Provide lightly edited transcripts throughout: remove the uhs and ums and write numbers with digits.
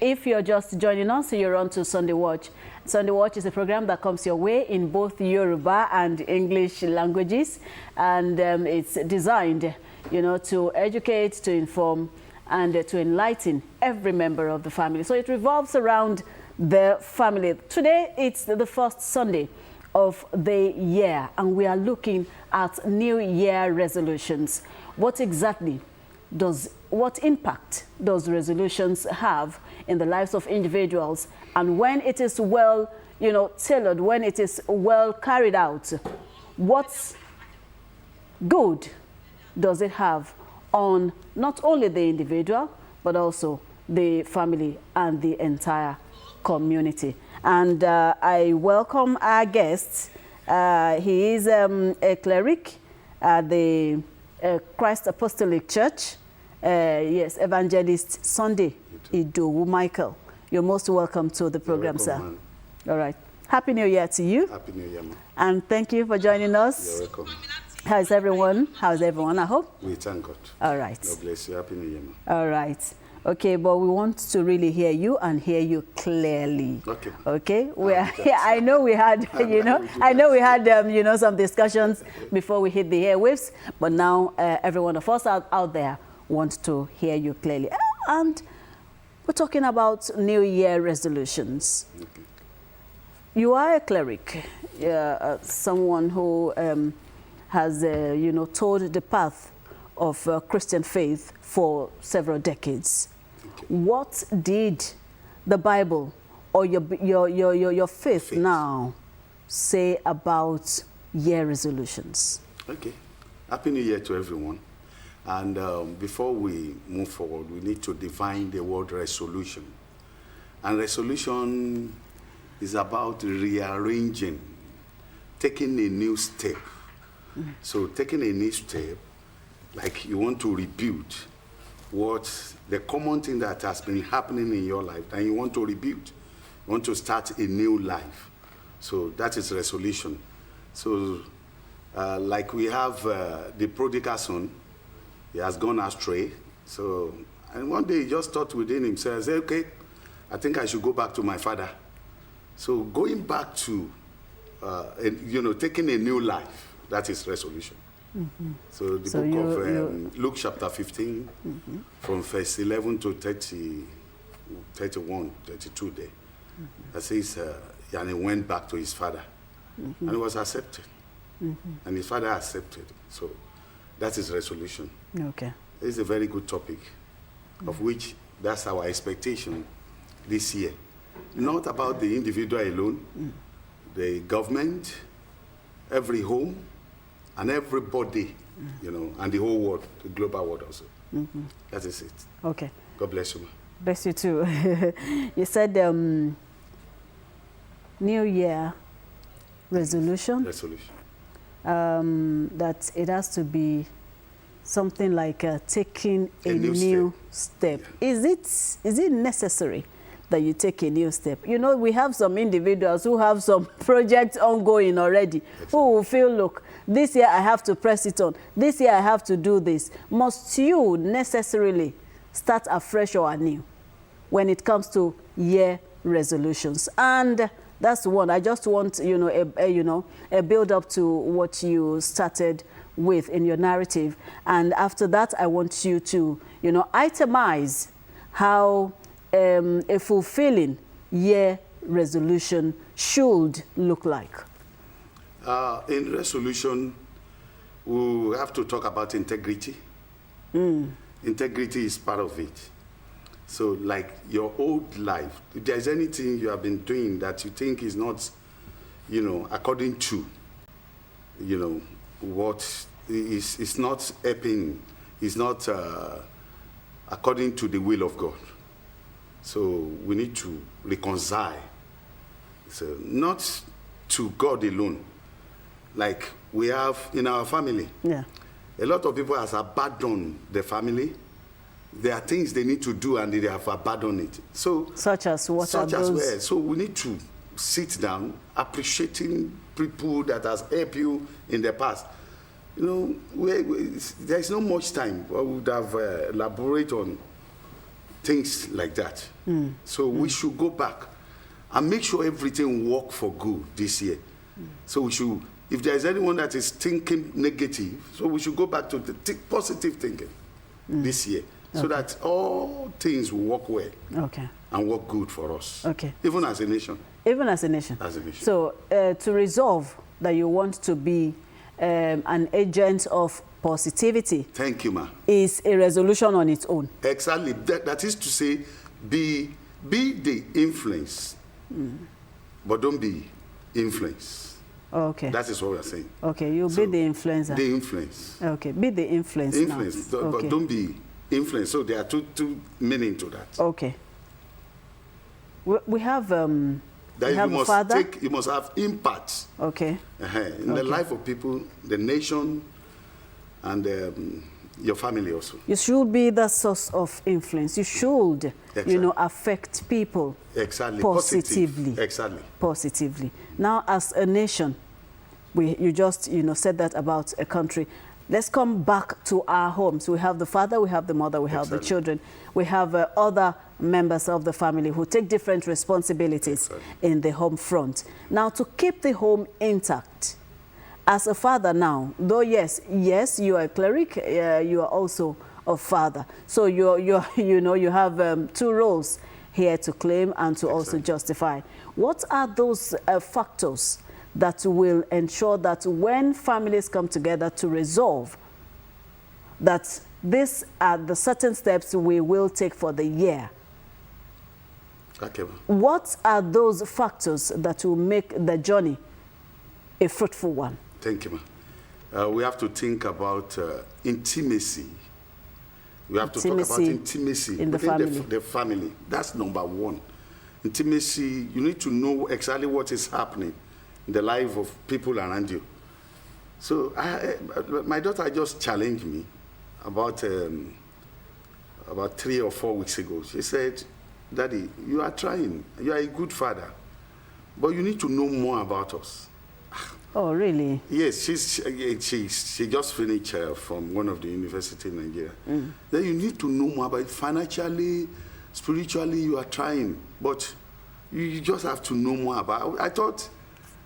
If you're just joining us, you're on to Sunday Watch. Sunday Watch is a program that comes your way in both Yoruba and English languages, and it's designed, to educate, to inform, and to enlighten every member of the family. So it revolves around the family. Today, it's the first Sunday of the year, and we are looking at New Year resolutions. What impact does resolutions have in the lives of individuals, and when it is well, tailored, when it is well carried out, what good does it have on not only the individual, but also the family and the entire community? And I welcome our guest. He is a cleric at the Christ Apostolic Church. Yes, Evangelist Sunday Idowu Michael. You're most welcome to the program, sir. Man. All right. Happy New Year to you. Happy New Year, man. And thank you for joining us. You're welcome. How's everyone? How's everyone, I hope? We thank God. All right. God bless you. Happy New Year, man. All right. Okay, but we want to really hear you and hear you clearly. Okay. Okay. I know we had, some discussions before we hit the airwaves, but now every one of us out there wants to hear you clearly. And we're talking about New Year resolutions. Okay. You are a cleric, someone who has, told the path of Christian faith for several decades. What did the Bible or your faith now say about year resolutions? Okay. Happy New Year to everyone. And before we move forward, we need to define the word resolution. And resolution is about rearranging, taking a new step. Mm-hmm. So taking a new step, like you want to rebuild what the common thing that has been happening in your life, and you want to rebuild. You want to start a new life. So that is resolution. So like we have the prodigal son, he has gone astray. So, and one day he just thought within himself, okay, I think I should go back to my father. So going back to, taking a new life, that is resolution. Mm-hmm. So the book of Luke chapter 15, mm-hmm. from verse 11 to 30, 31, 32 there. Mm-hmm. That says, and he went back to his father, mm-hmm. and he was accepted. Mm-hmm. And his father accepted. So that is resolution. Okay. It's a very good topic, mm-hmm. of which that's our expectation this year. Not about the individual alone, mm-hmm. the government, every home, and everybody, mm-hmm. And the whole world, the global world also. Mm-hmm. That is it. Okay. God bless you. Bless you too. You said New Year resolution. Resolution. That it has to be something like taking a new step. Yeah. Is it necessary that you take a new step? We have some individuals who have some projects ongoing already, exactly. who will feel, look, this year I have to press it on. This year I have to do this. Must you necessarily start afresh or anew when it comes to year resolutions? And that's the one. I just want, a build up to what you started with in your narrative. And after that, I want you to, itemize how a fulfilling year resolution should look like. In resolution, we have to talk about integrity. Mm. Integrity is part of it. So like your old life, if there's anything you have been doing that you think is not, according to, what is not helping, is not according to the will of God. So we need to reconcile. So not to God alone. Like we have in our family. Yeah. A lot of people have abandoned the family. There are things they need to do and they have abandoned it. So such as what are those? Well. So we need to sit down, appreciating people that has helped you in the past. There is not much time. I would have elaborate on things like that. So we should go back and make sure everything work for good this year. So we should, if there is anyone that is thinking negative, so we should go back to the positive thinking this year, so that all things will work well and work good for us, even as a nation. Even as a nation. As a nation. So to resolve that you want to be an agent of positivity. Thank you, ma. Is a resolution on its own. Exactly. That is to say, be the influence, but don't be influence. Okay. That is what we are saying. Okay, you'll be the influencer. The influence. Okay, be the influence. Influence, but don't be influence. So there are two meanings to that. Okay. We have that we have you must father. you must have impact. Okay. In the life of people, the nation, and your family also. You should be the source of influence. You should, affect people positively. Exactly. Positively. Now, as a nation, you just, said that about a country. Let's come back to our homes. We have the father, we have the mother, we have the children. We have other members of the family who take different responsibilities in the home front. Now, to keep the home intact, as a father now, though yes, you are a cleric, you are also a father. So you have two roles here to claim and to also justify. What are those factors that will ensure that when families come together to resolve that these are the certain steps we will take for the year? Okay. What are those factors that will make the journey a fruitful one? Thank you, ma. We have to think about intimacy. We have to talk about intimacy in the family. The family. That's number one. Intimacy, you need to know exactly what is happening in the life of people around you. So my daughter just challenged me about 3 or 4 weeks ago. She said, "Daddy, you are trying. You are a good father, but you need to know more about us." Oh, really? Yes, she just finished from one of the universities in Nigeria. Then you need to know more about it. Financially, spiritually, you are trying, but you just have to know more about it. I thought,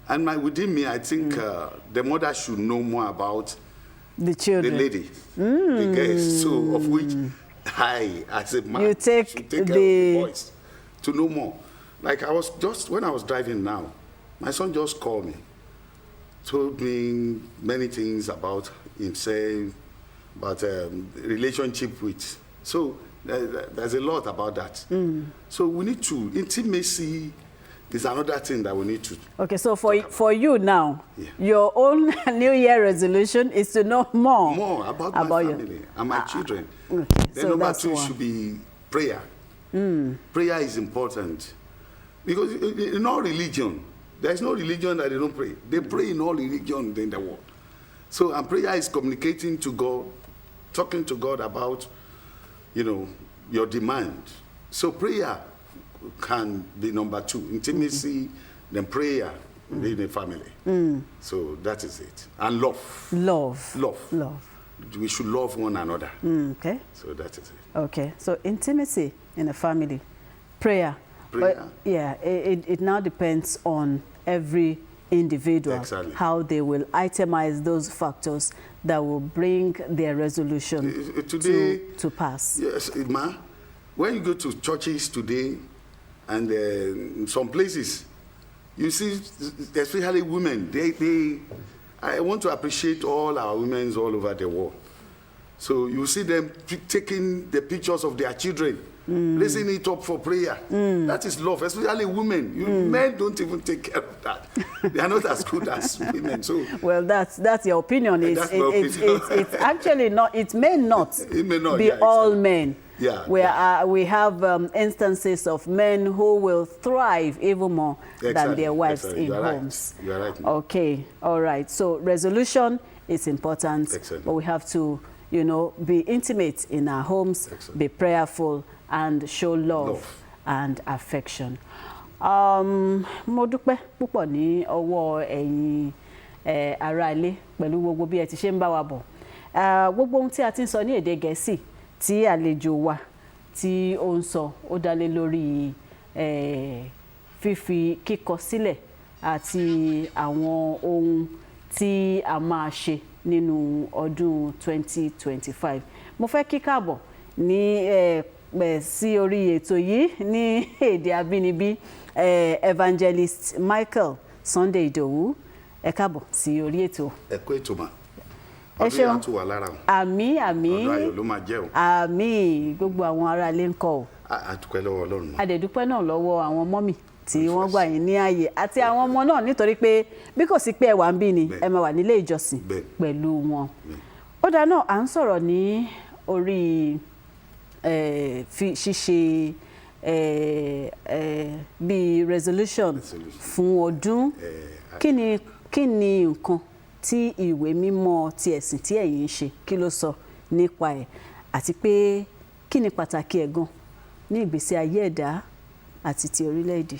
and within me, I think the mother should know more about the children, the lady, the girls. So of which I, as a man, should take care of the boys to know more. Like when I was driving now, my son just called me. Told me many things about himself, about relationship with. So there's a lot about that. So we need to, intimacy is another thing that we need to. Okay, so for you now, your own New Year resolution is to know more about my family and my children. Okay, then so number 2 should be prayer. Prayer is important because in all religion, there's no religion that they don't pray. They pray in all religions in the world. So, and prayer is communicating to God, talking to God about, your demand. So prayer can be number 2. Intimacy, then prayer in the family. So that is it. And love. Love. We should love one another. Okay. So that is it. Okay. So intimacy in a family, prayer. But yeah, it now depends on every individual, how they will itemize those factors that will bring their resolution to pass. Yes, ma, when you go to churches today and in some places, you see, especially women, I want to appreciate all our women all over the world. So you see them taking the pictures of their children, raising it up for prayer. That is love, especially women. Men don't even take care of that. They are not as good as women. So well, that's your opinion. It's actually not. It may not be all men. Yeah, we have instances of men who will thrive even more than their wives in homes. You are right. Okay, all right. So resolution is important, but we have to, be intimate in our homes, be prayerful, and show love and affection. Mo dúpẹ́ púpọ̀ ní ọwọ́ ẹ̀yin ará ilé pẹ̀lú gbogbo bí ẹ ti ṣe ń bá wa bọ̀. Gbogbo ohun tí a ti ń sọ ní èdè Gẹ̀ẹ́sì tí àlejò wa tí ó ń sọ ó dá lé lórí fífi kíkọ sílẹ̀ àti àwọn ohun tí a máa ṣe nínú ọdún 2025. Mo fẹ́ kí káàbọ̀ ní sí orí ètò yìí ní èdè abínibí Evangelist Michael Sunday Idowu. Ẹ káàbọ̀ sí orí ètò. Ẹ kú ètò mà. Ẹ ṣeun. Ọdún yà tún wà lára o. Àmín. Ọdún ayọ̀ ló máa jẹ́ o. Àmín. Gbogbo àwọn ará ilé ń kọ́ o. A dúpẹ́ lọ́wọ́ Ọlọ́run. A dẹ̀ dúpẹ́ náà lọ́wọ́ àwọn mọ́mì tí wọ́n gbà yín ní ààyè àti àwọn ọmọ náà nítorí pé bí kò sí pé ẹ wà ń bí ni ẹ máa wà nílé ìjọsìn pẹ̀lú wọn. Ó dáa náà à ń sọ̀rọ̀ ní orí ṣíṣe bíi resolution fún ọdún. Kí ni nǹkan tí ìwé mímọ́ ti ẹ̀sìn tí ẹ̀yin ń ṣe kí ló sọ nípa ẹ̀ àti pé kí ni pàtàkì ẹ̀ gan ní ìgbésí ayé ẹ̀dá àti ti orílẹ̀-èdè.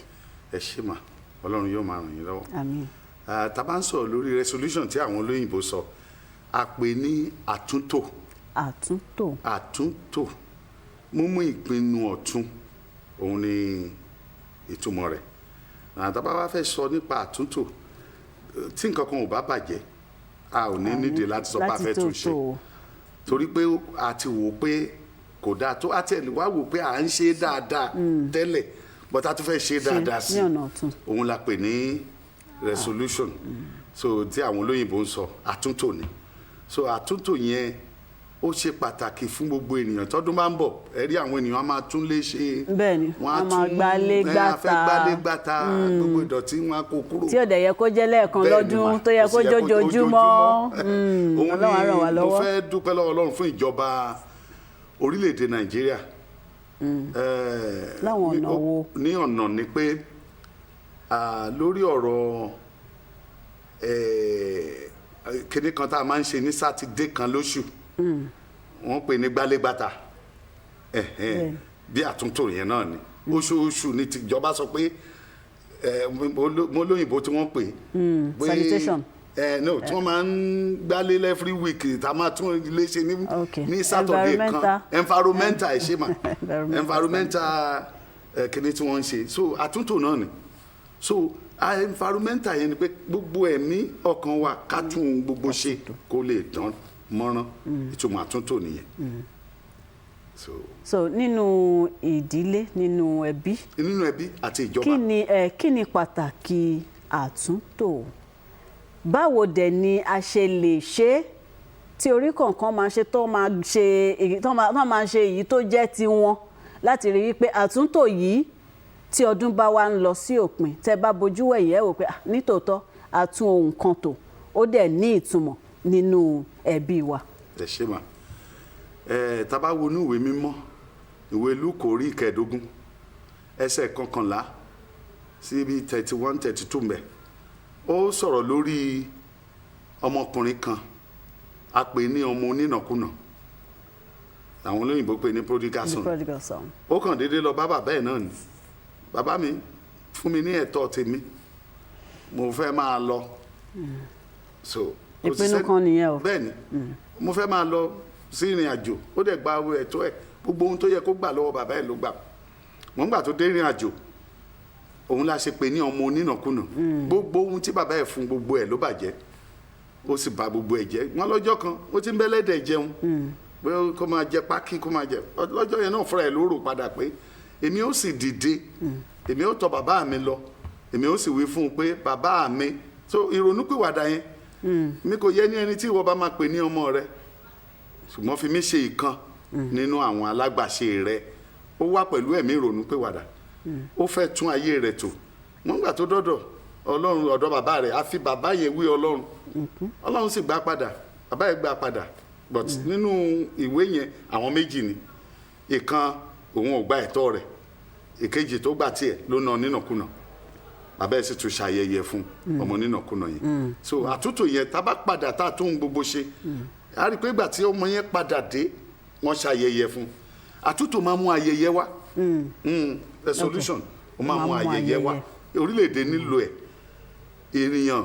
Ẹ ṣé mà, Ọlọ́run yóò máa ràn yín lọ́wọ́. Àmín. Tá bá ń sọ̀rọ̀ lórí resolution tí àwọn olóyìnbó sọ a pè ní àtúntò. Àtúntò mímú ìpinnu ọ̀tun òun ni ìtumọ̀ rẹ̀. Tá bá wá fẹ́ sọ nípa àtúntò tí nǹkan kan ò bá bàjẹ́ a ò ní nídìí láti sọ pé a fẹ́ tún ṣe torí pé a ti wò pé kò dáa tó a tẹ̀lé wá wò pé à ń ṣe dáadáa tẹ́lẹ̀ but a tún fẹ́ ṣe dáadáa sí òun la pè ní resolution so tí àwọn olóyìnbó ń sọ àtúntò ni so àtúntò yẹn ó ṣe pàtàkì fún gbogbo ènìyàn tọ́dún bá ń bọ̀ ẹ rí àwọn ènìyàn á máa tún lé ṣe bẹ́ẹ̀ni wọ́n á máa gbálé gbàtà gbogbo ìdọ̀tí wọn á kó kúrò tí ó dẹ̀ yẹ kó jẹ́ lẹ́ẹ̀kan lọ́dún tó yẹ kó jójoojúmọ́ Ọlọ́run á ràn wá lọ́wọ́. mo fẹ́ dúpẹ́ lọ́wọ́ Ọlọ́run fún ìjọba orílẹ̀-èdè Nàìjíríà láwọn ọ̀nà wo ní ọ̀nà ni pé lórí ọ̀rọ̀ kíní kan tá a máa ń ṣe ní sátidé kan lóṣù wọ́n pè ní gbálégbàtà bí àtúntò yẹn náà ni oṣooṣù ní tìjọba sọ pé mo lóyìnbó tí wọ́n pè sanitation no tí wọ́n máa ń gbálé every week tá a máa tún ilé ṣe ní Saturday kan environmental ẹ ṣe mà environmental kíní tí wọ́n ń ṣe so àtúntò náà ni so environmental yẹn ni pé gbogbo ẹ̀mí ọkàn wa ká tún gbogbo ṣe kó lè dán mọ́rán ìtumọ̀ àtúntò nìyẹn. so nínú ìdílé nínú ẹbí àti ìjọba kí ni pàtàkì àtúntò báwo dẹ̀ ni a ṣe lè ṣe tí orí kọ̀ọ̀kan máa ṣe tó máa ṣe èyí tó jẹ́ tiwọn láti rí wípé àtúntò yìí tí ọdún bá wá ń lọ sí òpin tẹ́ bá bojú wẹ̀yìn ẹ wò pé nítòótọ́ àtún ohun kan tò ó dẹ̀ ní ìtumọ̀ nínú ẹbí wa. ẹ ṣé mà tá bá wo ní ìwé mímọ́ ìwé Lúùkù orí 15 ẹsẹ̀ 11 sí bí 31 32 mbẹ ó sọ̀rọ̀ lórí ọmọkùnrin kan a pè ní ọmọ onínàkúnà àwọn olóyìnbó pè ní prodigal son ó kàn déédéé lọ bá bàbá ẹ̀ náà ni bàbá mi fún mi ní ẹ̀tọ́ tèmi mo fẹ́ máa lọ so ìpinnu kan nìyẹn o bẹ́ẹ̀ ni mo fẹ́ máa lọ sí ìrìn àjò ó dẹ̀ gba ẹ̀tọ́ ẹ̀ gbogbo ohun tó yẹ kó gbà lọ́wọ́ bàbá ẹ̀ ló gbà wọ́n gbà tó dé ìrìn àjò òun la ṣe pè ní ọmọ onínàkúnà gbogbo ohun tí bàbá ẹ̀ fún gbogbo ẹ̀ ló bàjẹ́ ó sì bà gbogbo ẹ̀ jẹ́ wọ́n lọ́jọ́ kan ó ti ń bẹ́lẹ́dẹ̀ jẹun pé kó máa jẹ pákí kó máa jẹ lọ́jọ́ yẹn náà fúnra ẹ̀ ló rò padà pé èmi ó sì dìde èmi ó tọ̀ bàbá mi lọ èmi ó sì wí fún un pé bàbá mi so ìrònúpìwàdà yẹn mi kò yẹ ní ẹni tí ìwọ bá máa pè ní ọmọ rẹ ṣùgbọ́n fi mí ṣe ìkan nínú àwọn alágbàṣe rẹ ó wá pẹ̀lú ẹ̀mí ìrònúpìwàdà ó fẹ́ tún ayé rẹ̀ tò wọ́n gbà tó dọ́dọ̀ Ọlọ́run ọ̀dọ̀ bàbá rẹ̀ àfi bàbá yẹn wí Ọlọ́run Ọlọ́run sì gbà padà bàbá yẹn gbà padà but nínú ìwé yẹn àwọn méjì ni ìkan òun ò gba ẹ̀tọ́ rẹ̀ ìkejì tó gbà tiẹ̀ ló ná nínàkúnà bàbá ẹ̀ sì tún ṣàyẹyẹ fún ọmọ nínàkúnà yẹn so àtúntò yẹn tá bá padà tá a tún gbogbo ṣe a rí i pé ìgbà tí ọmọ yẹn padà dé wọ́n ṣàyẹyẹ fún àtúntò máa mú ayẹyẹ wá resolution ó máa mú ayẹyẹ wá orílẹ̀-èdè nílò ẹ̀ ènìyàn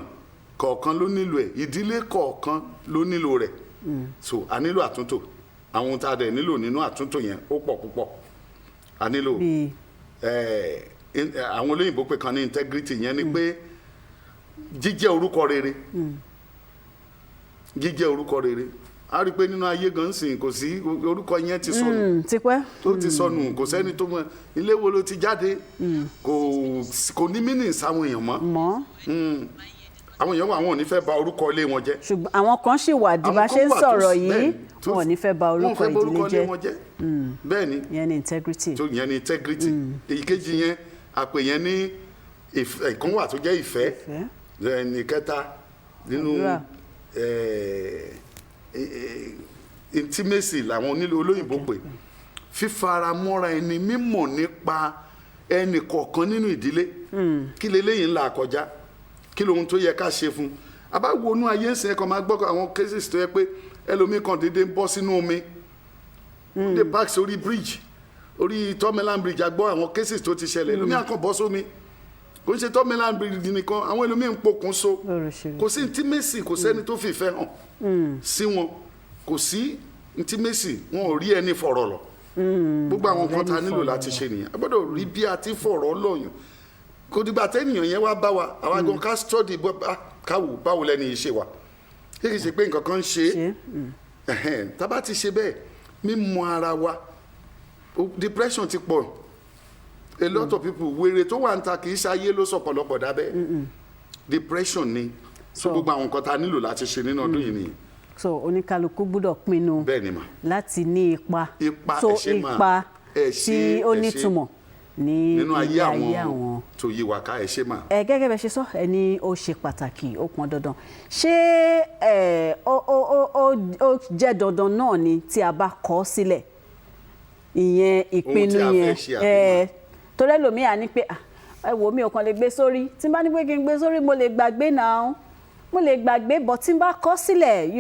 kọ̀ọ̀kan ló nílò ẹ̀ ìdílé kọ̀ọ̀kan ló nílò rẹ̀ so a nílò àtúntò àwọn tá a dẹ̀ nílò nínú àtúntò yẹn ó pọ̀ púpọ̀ a nílò àwọn olóyìnbó pè kan ní integrity, yẹn ni pé jíjẹ́ orúkọ rere. Jíjẹ́ orúkọ rere. A rí pé nínú ayé gan sìn kò sí orúkọ yẹn ti sọnù. Tipẹ́. Tó ti sọnù, kò sẹ́ni tó mọ̀ ilé wo ló ti jáde. Kò ní meaning sáwọn èèyàn mọ́. Àwọn èèyàn àwọn ò ní fẹ́ bà orúkọ ilé wọn jẹ́. Ṣùgbọ́n àwọn kan ṣì wà di bá ṣe ń sọ̀rọ̀ yìí, wọn ò ní fẹ́ bà orúkọ ìdílé jẹ́. Bẹ́ẹ̀ ni. Yẹn ni integrity. Yẹn ni integrity. Èyíkéjì yẹn àpè yẹn ní ìkan wà tó jẹ́ ìfẹ́. Ẹni kẹta nínú intimacy làwọn onílò olóyìnbó pè, fífaramọ́ra ẹni, mímọ̀ nípa ẹnì kọ̀ọ̀kan nínú ìdílé. Kí leléyìí ńlá kọjá, kí lohun tó yẹ ká ṣe fún. Àbáwọnú ayé ń sìn ẹ̀kan máa gbọ́ àwọn cases tó yẹ pé ẹlòmíì kan dédé ń bọ́ sínú omi. Dé park sórí bridge, orí Tomeland bridge, àgbọ́ àwọn cases tó ti ṣẹlẹ̀. Ẹlòmíì àkàn bọ́ sómi. Kò ń ṣe Tomeland bridge nìkan, àwọn ẹlòmíì ń pokùn so. Kò sí intimacy, kò sẹ́ni tó fìfẹ́ hàn sí wọn. Kò sí intimacy, wọn ò rí ẹni fọ̀rọ̀ lọ. Gbogbo àwọn nǹkan tá a nílò láti ṣe nìyẹn. A gbọ́dọ̀ rí bí a ti fọ̀rọ̀ lọ́yàn. Kò dìgbà tẹ́nìyàn yẹn wá bá wa, àwa gan ká study káwò báwo lẹ́ni yìí ṣe wà. Kì í ṣe pé nǹkan kan ń ṣe é. Tá bá ti ṣe bẹ́ẹ̀, mímọ̀ ara wa, depression ti pọ̀. A lot of people, wèrè tó wà ń ta kì í ṣe ayé ló sọ pọ̀lọpọ̀ dábẹ́. Depression ni. So gbogbo àwọn nǹkan tá a nílò láti ṣe nínú ọdún yìí nìyẹn. So oníkálukú gbọ́dọ̀ pinnu láti ní ipa tí ó nítumọ̀ nínú ayé àwọn tó yí wa ká. Ẹ ṣé mà. Gẹ́gẹ́ bẹ́ ṣe sọ, ẹni ó ṣe pàtàkì, ó pọn dandan. Ṣé ó jẹ́ dandan náà ni tí a bá kọ sílẹ̀ ìyẹn ìpinnu yẹn? Torí ẹlòmíà ní pé ẹ wò mí ò kàn lè gbé sórí, tí n bá ní pé kí n gbé sórí mo lè gbàgbé náà, mo lè gbàgbé, but tí n bá kọ sílẹ̀,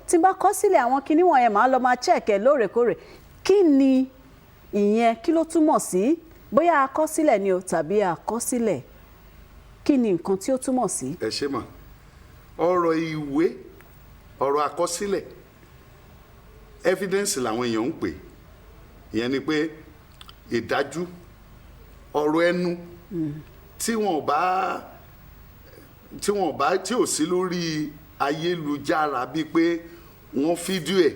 tí n bá kọ sílẹ̀ àwọn kinní wọ̀nyẹn máa lọ máa check ẹ̀ lóòrèkóòrè. Kí ni ìyẹn, kí ló túmọ̀ sí? Bóyá àkọsílẹ̀ ni o tàbí àkọsílẹ̀, kí ni nǹkan tí ó túmọ̀ sí? Ẹ ṣé mà. Ọ̀rọ̀ ìwé, ọ̀rọ̀ àkọsílẹ̀, evidence làwọn èèyàn ń pè. Ìyẹn ni pé ìdájú, ọ̀rọ̀ ẹnu tí ò sí lórí ayélujára bíi pé wọ́n fídíò ẹ̀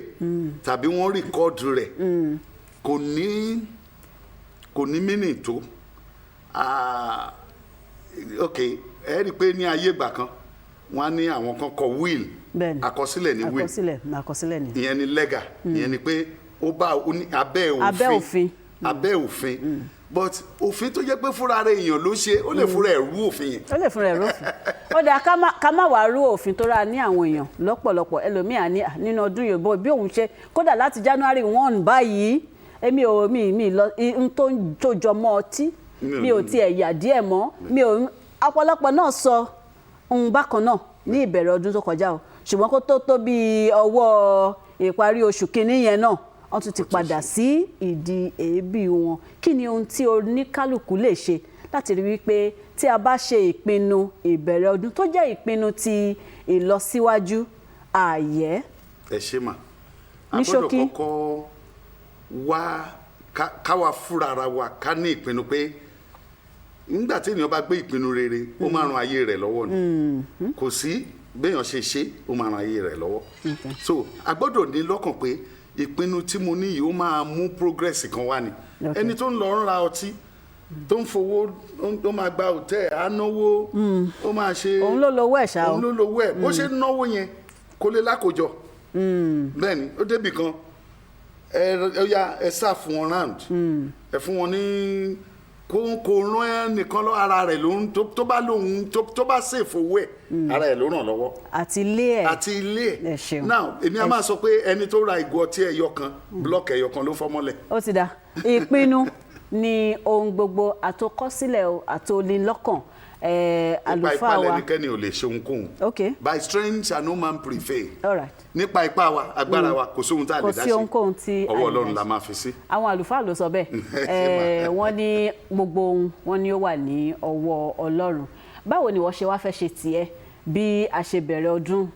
tàbí wọ́n rìkọ́ọ̀dù rẹ̀, kò ní mínì tó. Ok, ẹ rí i pé ní ayé ìgbà kan wọ́n á ní àwọn kan kọ will, àkọsílẹ̀ ní will, àkọsílẹ̀ ní. ìyẹn ni legal, ìyẹn ni pé ó bá abẹ́ òfin. But òfin tó jẹ́ pé fúnra rẹ̀ èèyàn ló ṣe, ó lè fúnra ẹ̀ rú òfin yẹn. Ó lè fúnra ẹ̀ rú òfin. Ó dáa ká má wàá rú òfin tó ra ní àwọn èèyàn lọ́pọ̀lọpọ̀. Ẹlòmíà ní nínú ọdún Yorùbá bí òun ṣe kódà láti January 1 báyìí, èmi ò lọ n tó jọ mọ́ ọtí, mi ò tiẹ̀ yà díẹ̀ mọ́. Ọ̀pọ̀lọpọ̀ náà sọ ohun bákan náà ní ìbẹ̀rẹ̀ ọdún tó kọjá o, ṣùgbọ́n kó tó bí ọwọ́ ìparí oṣù kìíní yẹn náà wọ́n tún ti padà sí ìdí èébì wọn. Kí ni ohun tí oníkálukú lè ṣe láti rí wípé tí a bá ṣe ìpinnu ìbẹ̀rẹ̀ ọdún tó jẹ́ ìpinnu ti ìlọsíwájú ààyè? Ẹ ṣé mà. A gbọ́dọ̀ kọ́kọ́ wá káwa fúnra ara wa ká ní ìpinnu pé nígbà tí ènìyàn bá gbé ìpinnu rere, ó máa ran ayé rẹ̀ lọ́wọ́ ni. Kò sí béèyàn ṣe, ó máa ran ayé rẹ̀ lọ́wọ́. So a gbọ́dọ̀ ní lọ́kàn pé ìpinnu tí mo ní yìí ó máa mú progress kan wá ni. Ẹni tó ń lọ ń ra ọtí, tó ń fowó, tó máa gba hòtẹ́ẹ̀, á náwó, ó máa ṣe. Òun ló lówó ẹ̀ ṣá o. Òun ló lówó ẹ̀. Bó ṣe náwó yẹn kó lè lákòjọ. Bẹ́ẹ̀ni, ó débì kan, ẹ sá fún wọn round, ẹ fún wọn ní kò rán ẹnìkan lọ, ara rẹ̀ ló ń tó bá sèfò owó ẹ̀, ara ẹ̀ ló ràn lọ́wọ́. Àti ilé ẹ̀. Now èmi a máa sọ pé ẹni tó ra ìgò ọtí ẹyọ kan, blọọkì ẹyọ kan ló fọmọlẹ̀. Ó ti dá. Ìpinnu ni ohun gbogbo, àtòkọsílẹ̀ àtòlélọ́kàn. Àlùfáà wa. Nípa ipá lẹ́nikẹ́ni ò lè ṣe ohunkóhun. Okay. By strength shall no man prevail. All right. Nípa ipá wa, agbára wa, kò sóhun tá a lè dá sí. Kò sí ohunkóhun tí ọwọ́ Ọlọ́run la máa fi sí. Àwọn àlùfáà ló sọ bẹ́ẹ̀. Wọ́n ní gbogbo ohun, wọ́n ní ó wà ní ọwọ́ Ọlọ́run. Báwo ni wọ́n ṣe wá fẹ́ ṣe tiẹ̀ bí a ṣe bẹ̀rẹ̀ ọdún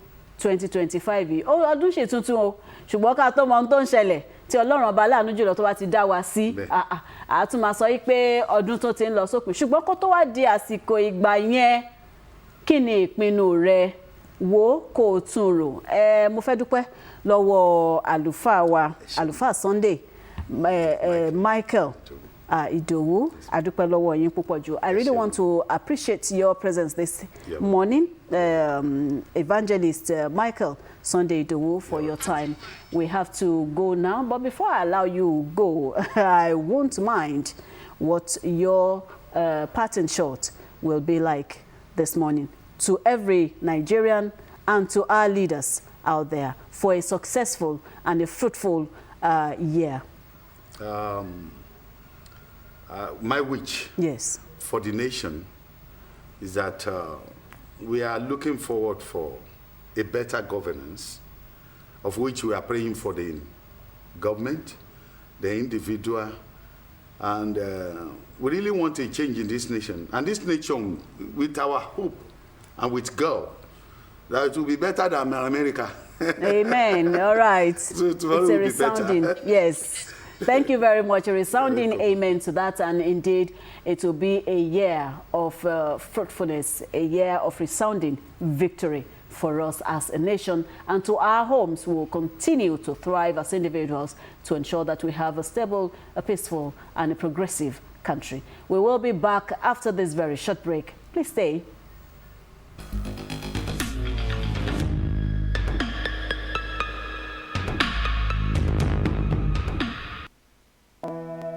2025 yìí? Ọdún ṣe tuntun o, ṣùgbọ́n ká tó mọ ohun tó ń ṣẹlẹ̀ tí Ọlọ́run ọba láàánú jùlọ tó bá ti dá wa sí a tún máa sọ yí pé ọdún tó ti ń lọ sópin ṣùgbọ́n kó tó wá di àsìkò ìgbà yẹn kí ni ìpinnu rẹ wo kó o tún rò mo fẹ́ dúpẹ́ lọ́wọ́ àlùfáà wa àlùfáà Sunday Michael Idowu, adúpẹ́ lọ́wọ́ yín púpọ̀ jù. I really want to appreciate your presence this morning, Evangelist Michael Sunday Idowu, for your time. We have to go now, but before I allow you go, I won't mind what your parting shot will be like this morning to every Nigerian and to our leaders out there for a successful and a fruitful year. My wish for the nation is that we are looking forward for a better governance, of which we are praying for the government, the individual, and we really want a change in this nation. And this nation, with our hope and with God, that it will be better than America. Amen. All right. So it's a resounding, yes. Thank you very much. A resounding amen to that. And indeed, it will be a year of fruitfulness, a year of resounding victory for us as a nation. And to our homes, we will continue to thrive as individuals to ensure that we have a stable, a peaceful, and a progressive country. We will be back after this very short break. Please stay.